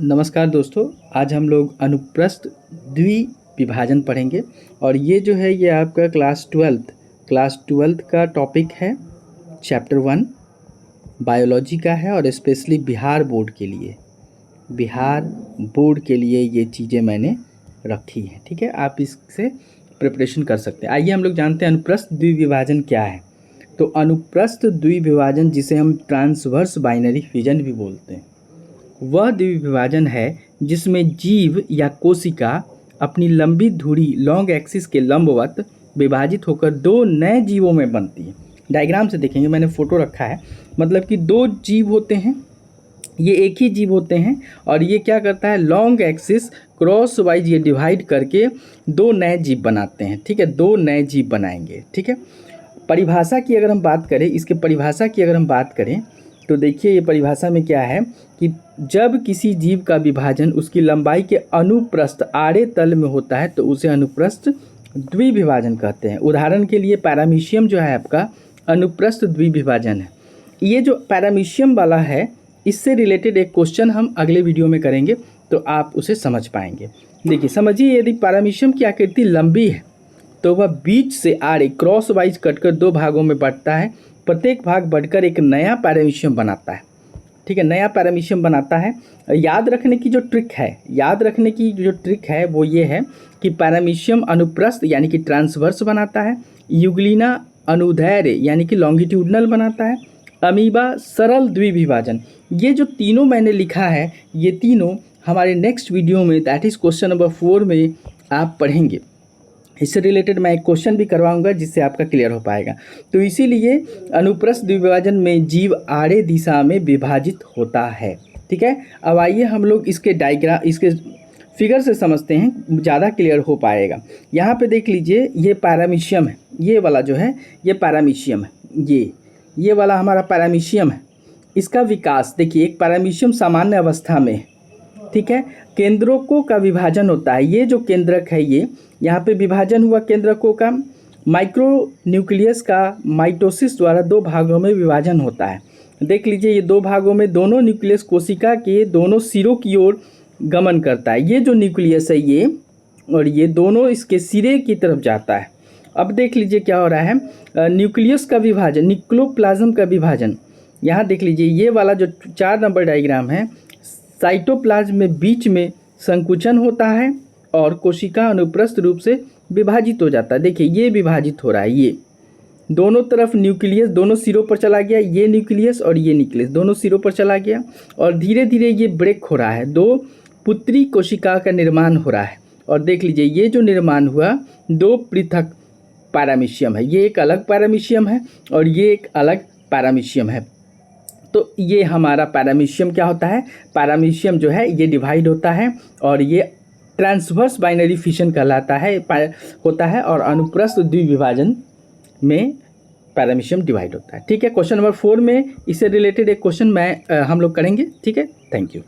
नमस्कार दोस्तों, आज हम लोग अनुप्रस्थ द्विविभाजन पढ़ेंगे और ये जो है ये आपका क्लास ट्वेल्थ का टॉपिक है। चैप्टर 1 बायोलॉजी का है और स्पेशली बिहार बोर्ड के लिए ये चीज़ें मैंने रखी हैं। ठीक है, आप इससे प्रिपरेशन कर सकते हैं। आइए हम लोग जानते हैं अनुप्रस्थ द्विविभाजन क्या है। तो अनुप्रस्थ द्विविभाजन, जिसे हम ट्रांसवर्स बाइनरी फिजन भी बोलते हैं, वह द्विविभाजन है जिसमें जीव या कोशिका अपनी लंबी धुरी लॉन्ग एक्सिस के लंबवत विभाजित होकर दो नए जीवों में बनती है। डायग्राम से देखेंगे, मैंने फोटो रखा है। मतलब कि दो जीव होते हैं, ये एक ही जीव होते हैं और ये क्या करता है, लॉन्ग एक्सिस क्रॉस वाइज ये डिवाइड करके दो नए जीव बनाते हैं। ठीक है, दो नए जीव बनाएंगे। ठीक है, परिभाषा की अगर हम बात करें, इसके परिभाषा की अगर हम बात करें तो देखिए ये परिभाषा में क्या है कि जब किसी जीव का विभाजन उसकी लंबाई के अनुप्रस्थ आड़े तल में होता है तो उसे अनुप्रस्थ द्विविभाजन कहते हैं। उदाहरण के लिए पैरामीशियम जो है आपका अनुप्रस्थ द्विविभाजन है। ये जो पैरामीशियम वाला है, इससे रिलेटेड एक क्वेश्चन हम अगले वीडियो में करेंगे तो आप उसे समझ पाएंगे। देखिए समझिए, यदि पैरामीशियम की आकृति लंबी है तो वह बीच से आड़े क्रॉस वाइज कटकर दो भागों में बढ़ता है। प्रत्येक भाग बढ़कर एक नया पैरामीशियम बनाता है। ठीक है, नया पैरामीशियम बनाता है। याद रखने की जो ट्रिक है वो ये है कि पैरामीशियम अनुप्रस्थ यानी कि ट्रांसवर्स बनाता है, यूग्लिना अनुदैर्ध्य यानी कि लॉन्गिट्यूडनल बनाता है, अमीबा सरल द्विविभाजन। ये जो तीनों मैंने लिखा है, ये तीनों हमारे नेक्स्ट वीडियो में, दैट इज़ क्वेश्चन नंबर 4 में आप पढ़ेंगे। इससे रिलेटेड मैं एक क्वेश्चन भी करवाऊंगा जिससे आपका क्लियर हो पाएगा। तो इसीलिए अनुप्रस्थ द्विविभाजन में जीव आड़े दिशा में विभाजित होता है। ठीक है, अब आइए हम लोग इसके फिगर से समझते हैं, ज़्यादा क्लियर हो पाएगा। यहाँ पे देख लीजिए, ये पैरामीशियम है, ये वाला जो है ये पैरामीशियम है, ये वाला हमारा पैरामीशियम है। इसका विकास देखिए, एक पैरामीशियम सामान्य अवस्था में है। ठीक है, केंद्रकों का विभाजन होता है। ये जो केंद्रक है, ये यहाँ पे विभाजन हुआ केंद्रकों का। माइक्रो न्यूक्लियस का माइटोसिस द्वारा दो भागों में विभाजन होता है। देख लीजिए, ये दो भागों में दोनों न्यूक्लियस कोशिका के दोनों सिरों की ओर गमन करता है। ये जो न्यूक्लियस है ये, और ये दोनों इसके सिरे की तरफ जाता है। अब देख लीजिए क्या हो रहा है, न्यूक्लियस का विभाजन, न्यूक्लियोप्लाज्म का विभाजन। यहाँ देख लीजिए, ये वाला जो 4 नंबर डायग्राम है, साइटोप्लाज्म में बीच में संकुचन होता है और कोशिका अनुप्रस्थ रूप से विभाजित हो जाता है। देखिए ये विभाजित हो रहा है, ये दोनों तरफ न्यूक्लियस दोनों सिरों पर चला गया, ये न्यूक्लियस और ये न्यूक्लियस दोनों सिरों पर चला गया और धीरे धीरे ये ब्रेक हो रहा है। दो पुत्री कोशिका का निर्माण हो रहा है और देख लीजिए ये जो निर्माण हुआ, दो पृथक पैरामीशियम है। ये एक अलग पैरामीशियम है और ये एक अलग पैरामीशियम है। तो ये हमारा पैरामीशियम क्या होता है, पैरामीशियम जो है ये डिवाइड होता है और ये ट्रांसवर्स बाइनरी फिशन कहलाता है होता है और अनुप्रस्थ द्विविभाजन में पैरामीशियम डिवाइड होता है। ठीक है, क्वेश्चन नंबर 4 में इससे रिलेटेड एक क्वेश्चन हम लोग करेंगे। ठीक है, थैंक यू।